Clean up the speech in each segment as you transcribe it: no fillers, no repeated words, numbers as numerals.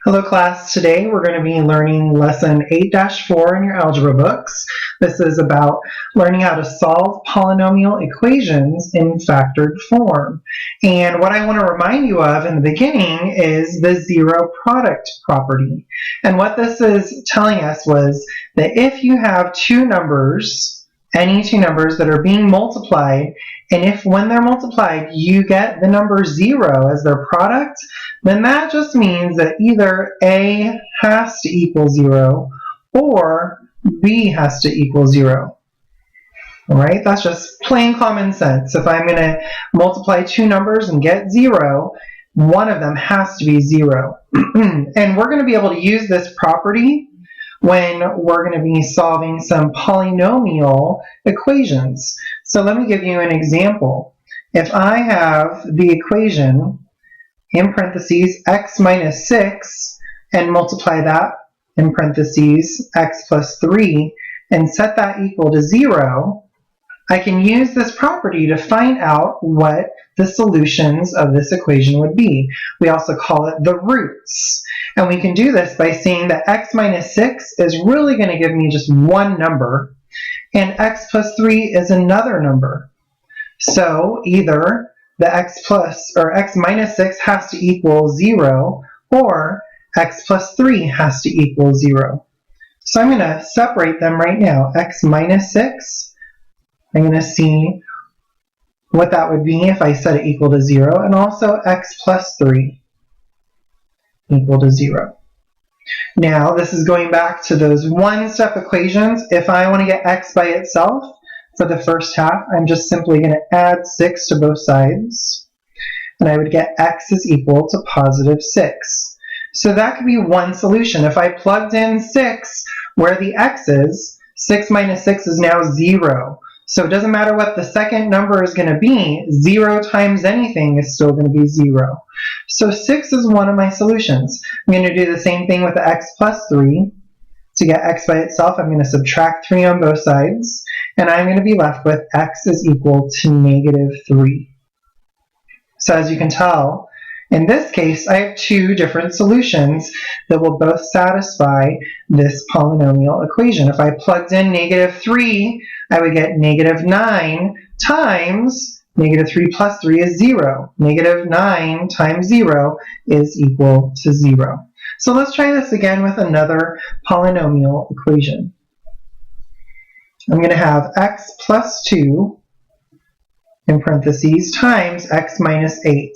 Hello class, today we're going to be learning lesson 8-4 in your algebra books. This is about learning how to solve polynomial equations in factored form. And what I want to remind you of in the beginning is the zero product property. And what this is telling us was that if you have two numbers, any two numbers that are being multiplied, and if when they're multiplied you get the number 0 as their product, then that just means that either A has to equal 0 or B has to equal 0. All right, that's just plain common sense. If I'm going to multiply two numbers and get 0, one of them has to be 0. And we're going to be able to use this property when we're going to be solving some polynomial equations. So let me give you an example. If I have the equation in parentheses x minus 6 and multiply that in parentheses x plus 3 and set that equal to 0, I can use this property to find out what the solutions of this equation would be. We also call it the roots. And we can do this by saying that x minus 6 is really going to give me just one number, and x plus 3 is another number. So either the x minus 6 has to equal 0, or x plus 3 has to equal 0. So I'm going to separate them right now. X minus 6, I'm going to see what that would be if I set it equal to 0, and also x plus 3 equal to 0. Now, this is going back to those one-step equations. If I want to get x by itself for the first half, I'm just simply going to add 6 to both sides, and I would get x is equal to positive 6. So that could be one solution. If I plugged in 6 where the x is, 6 minus 6 is now 0. So it doesn't matter what the second number is going to be, 0 times anything is still going to be 0. So 6 is one of my solutions. I'm going to do the same thing with the x plus 3. To get x by itself, I'm going to subtract 3 on both sides, and I'm going to be left with x is equal to negative 3. So as you can tell, in this case, I have two different solutions that will both satisfy this polynomial equation. If I plugged in negative 3, I would get negative 9 times negative 3 plus 3 is 0. Negative 9 times 0 is equal to 0. So let's try this again with another polynomial equation. I'm going to have x plus 2 in parentheses times x minus 8.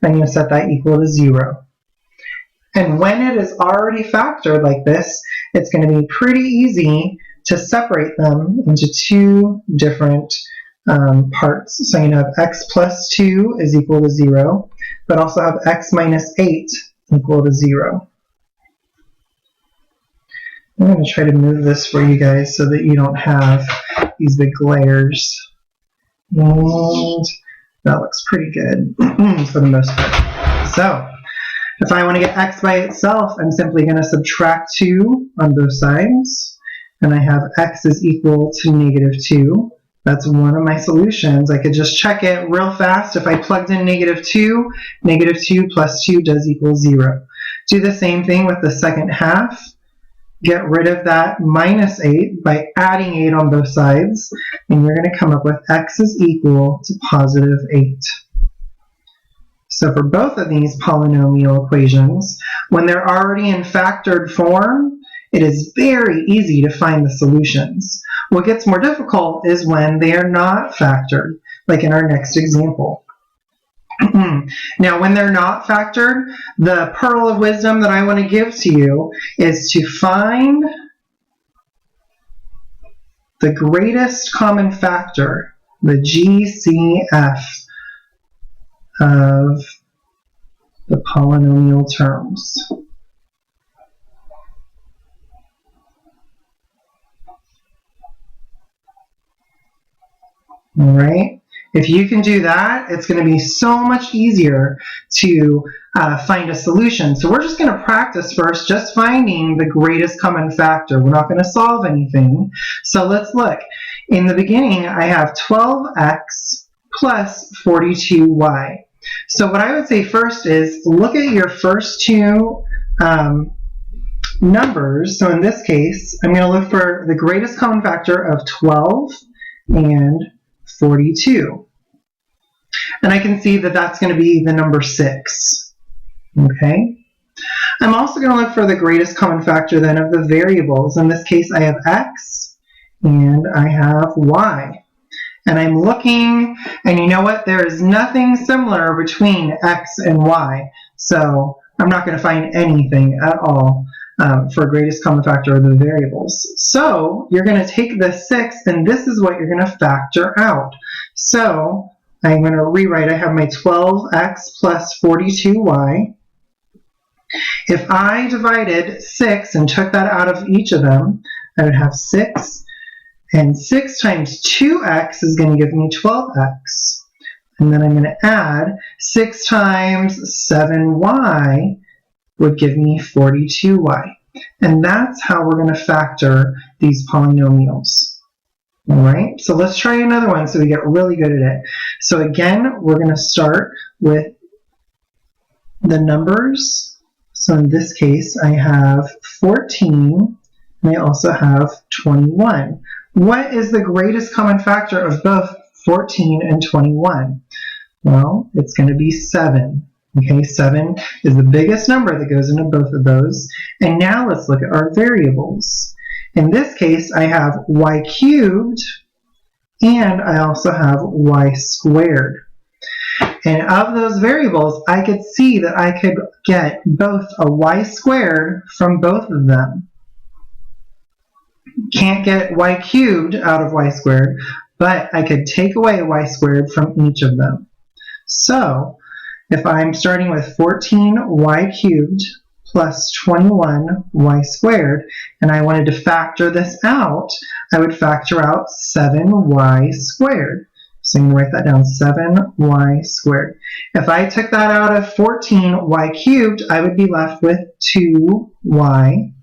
I'm going to set that equal to 0. And when it is already factored like this, it's going to be pretty easy to separate them into two different parts. So I'm going to have x plus 2 is equal to 0, but also have x minus 8 equal to 0. I'm going to try to move this for you guys so that you don't have these big glares. And that looks pretty good for the most part. So if I want to get x by itself, I'm simply going to subtract 2 on both sides, and I have x is equal to negative 2. That's one of my solutions. I could just check it real fast. If I plugged in negative 2 plus 2 does equal 0. Do the same thing with the second half. Get rid of that minus 8 by adding 8 on both sides, and you're going to come up with x is equal to positive 8. So for both of these polynomial equations, when they're already in factored form, it is very easy to find the solutions. What gets more difficult is when they are not factored, like in our next example. Now, when they're not factored, the pearl of wisdom that I want to give to you is to find the greatest common factor, the GCF of the polynomial terms. All right? If you can do that, it's going to be so much easier to find a solution. So we're just going to practice first just finding the greatest common factor. We're not going to solve anything. So let's look. In the beginning, I have 12x plus 42y. So what I would say first is look at your first two numbers. So in this case, I'm going to look for the greatest common factor of 12 and 42. And I can see that that's going to be the number 6. Okay? I'm also going to look for the greatest common factor then of the variables. In this case, I have x and I have y. And I'm looking, and you know what? There is nothing similar between x and y. So I'm not going to find anything at all for greatest common factor of the variables. So you're going to take the 6, and this is what you're going to factor out. So I'm going to rewrite. I have my 12x plus 42y. If I divided 6 and took that out of each of them, I would have 6. And 6 times 2x is going to give me 12x. And then I'm going to add 6 times 7y would give me 42y. And that's how we're going to factor these polynomials. All right, so let's try another one so we get really good at it. So again, we're going to start with the numbers. So in this case, I have 14, and I also have 21. What is the greatest common factor of both 14 and 21? Well, it's going to be 7. Okay, 7 is the biggest number that goes into both of those. And now let's look at our variables. In this case, I have y cubed, and I also have y squared. And of those variables, I could see that I could get both a y squared from both of them. Can't get y cubed out of y squared, but I could take away y squared from each of them. So if I'm starting with 14y cubed plus 21y squared, and I wanted to factor this out, I would factor out 7y squared. So I'm going to write that down, 7y squared. If I took that out of 14y cubed, I would be left with 2y.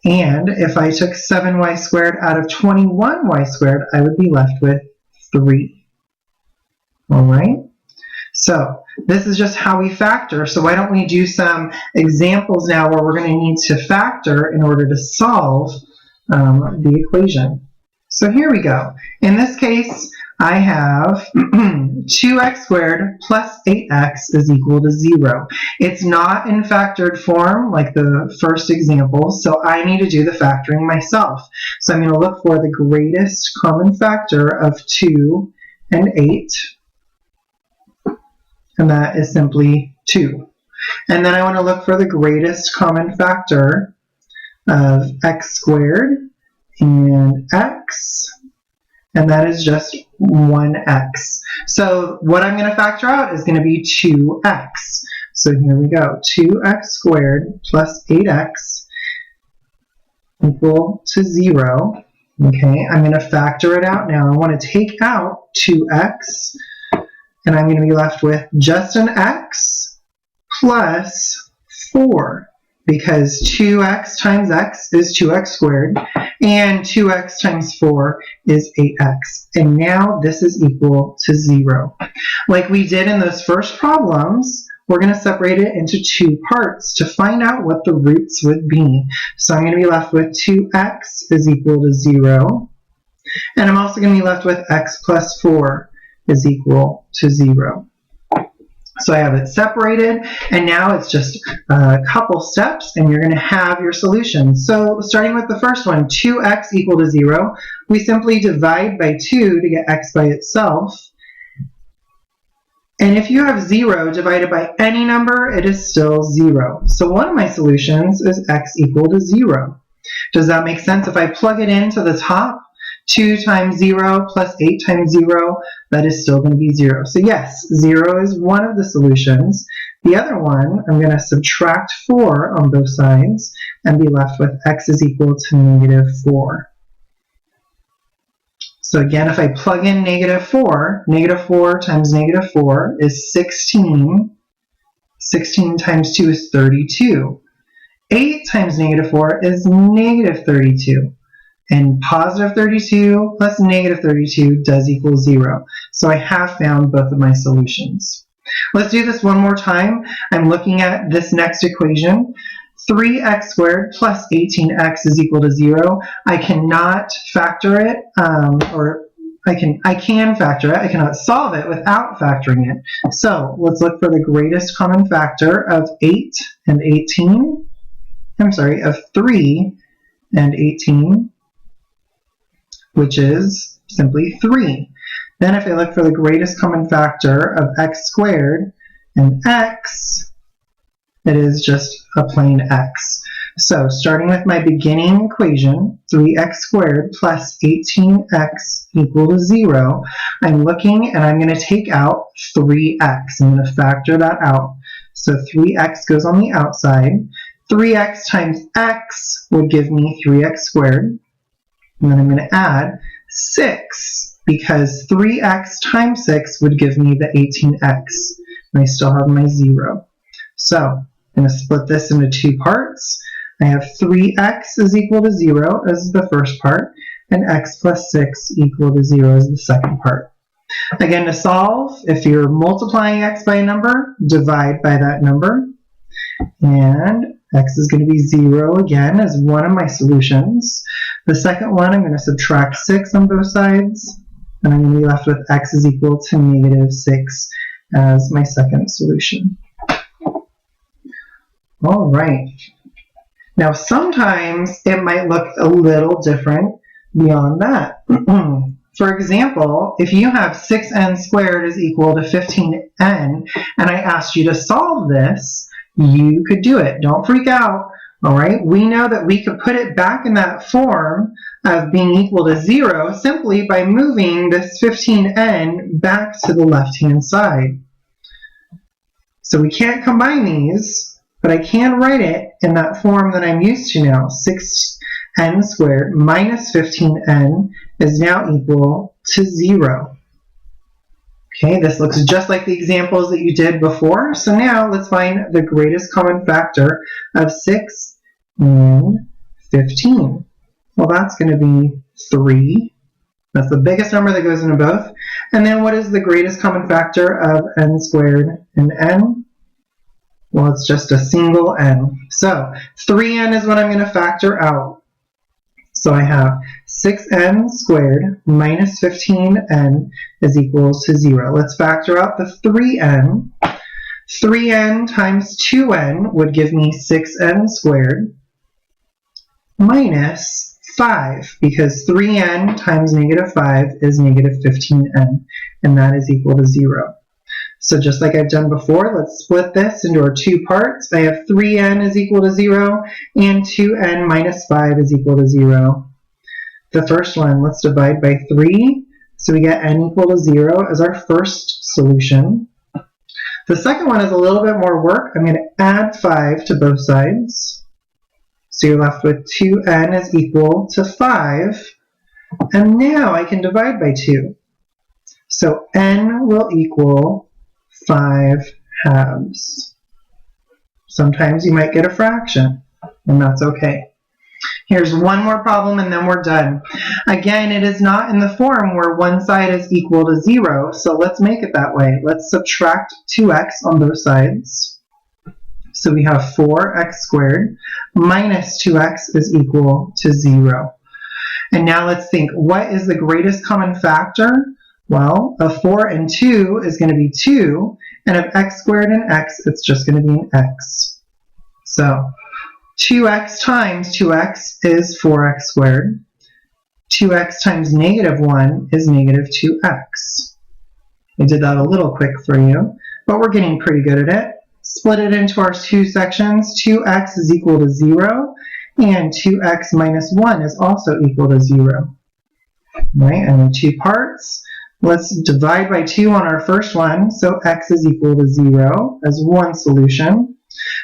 And if I took 7y squared out of 21y squared, I would be left with 3. All right? So this is just how we factor. So why don't we do some examples now where we're going to need to factor in order to solve the equation. So here we go. In this case, I have 2x squared plus 8x is equal to 0. It's not in factored form like the first example, so I need to do the factoring myself. So I'm going to look for the greatest common factor of 2 and 8, and that is simply 2. And then I want to look for the greatest common factor of x squared and x, and that is just 1x. So what I'm going to factor out is going to be 2x. So here we go. 2x squared plus 8x equal to 0. Okay, I'm going to factor it out now. I want to take out 2x, and I'm going to be left with just an x plus 4. Because 2x times x is 2x squared, and 2x times 4 is 8x. And now this is equal to 0. Like we did in those first problems, we're going to separate it into 2 parts to find out what the roots would be. So I'm going to be left with 2x is equal to 0. And I'm also going to be left with x plus 4 is equal to 0. So I have it separated, and now it's just a couple steps, and you're going to have your solution. So starting with the first one, 2x equal to 0, we simply divide by 2 to get x by itself. And if you have 0 divided by any number, it is still 0. So one of my solutions is x equal to 0. Does that make sense? If I plug it into the top, 2 times 0 plus 8 times 0, that is still going to be 0. So yes, 0 is one of the solutions. The other one, I'm going to subtract 4 on both sides and be left with x is equal to negative 4. So again, if I plug in negative 4 times negative 4 is 16. 16 times 2 is 32. 8 times negative 4 is negative 32. And positive 32 plus negative 32 does equal 0. So I have found both of my solutions. Let's do this one more time. I'm looking at this next equation. 3x squared plus 18x is equal to 0. I cannot factor it, I can factor it. I cannot solve it without factoring it. So let's look for the greatest common factor of 8 and 18. I'm sorry, of 3 and 18, which is simply 3. Then if I look for the greatest common factor of x squared and x, it is just a plain x. So starting with my beginning equation, 3x squared plus 18x equal to 0, I'm looking and I'm going to take out 3x. I'm going to factor that out. So 3x goes on the outside. 3x times x would give me 3x squared. And then I'm going to add 6 because 3x times 6 would give me the 18x. And I still have my 0. So I'm going to split this into two parts. I have 3x is equal to 0 as the first part, and x plus 6 equal to 0 as the second part. Again, to solve, if you're multiplying x by a number, divide by that number. And x is going to be 0 again as one of my solutions. The second one, I'm going to subtract 6 on both sides, and I'm going to be left with x is equal to negative 6 as my second solution. All right. Now, sometimes it might look a little different beyond that. For example, if you have 6n squared is equal to 15n, and I asked you to solve this, you could do it. Don't freak out. All right? We know that we could put it back in that form of being equal to 0 simply by moving this 15n back to the left-hand side. So we can't combine these, but I can write it in that form that I'm used to now. 6n squared minus 15n is now equal to 0. Okay, this looks just like the examples that you did before. So now let's find the greatest common factor of 6 and 15. Well, that's going to be 3. That's the biggest number that goes into both. And then what is the greatest common factor of n squared and n? Well, it's just a single n. So 3n is what I'm going to factor out. So I have 6n squared minus 15n is equal to 0. Let's factor out the 3n. 3n times 2n would give me 6n squared minus 5, because 3n times negative 5 is negative 15n, and that is equal to 0. So just like I've done before, let's split this into our two parts. I have 3n is equal to 0, and 2n minus 5 is equal to 0. The first one, let's divide by 3. So we get n equal to 0 as our first solution. The second one is a little bit more work. I'm going to add 5 to both sides. So you're left with 2n is equal to 5. And now I can divide by 2. So n will equal 5 halves. Sometimes you might get a fraction, and that's okay. Here's one more problem and then we're done. Again, it is not in the form where one side is equal to 0, so let's make it that way. Let's subtract 2x on both sides. So we have 4x squared minus 2x is equal to 0. And now let's think, what is the greatest common factor? Well, of 4 and 2 is going to be 2, and of x squared and x, it's just going to be an x. So 2x times 2x is 4x squared. 2x times negative 1 is negative 2x. I did that a little quick for you, but we're getting pretty good at it. Split it into our two sections. 2x is equal to 0, and 2x minus 1 is also equal to 0. Right, and in two parts. Let's divide by 2 on our first one, so x is equal to 0 as one solution.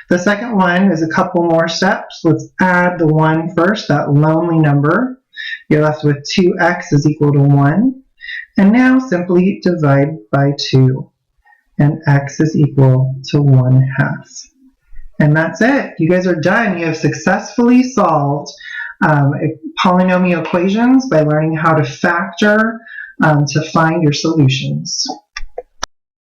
The second one is a couple more steps. Let's add the 1 first, that lonely number. You're left with 2x is equal to 1. And now simply divide by 2. And x is equal to 1/2. And that's it. You guys are done. You have successfully solved polynomial equations by learning how to factor to find your solutions.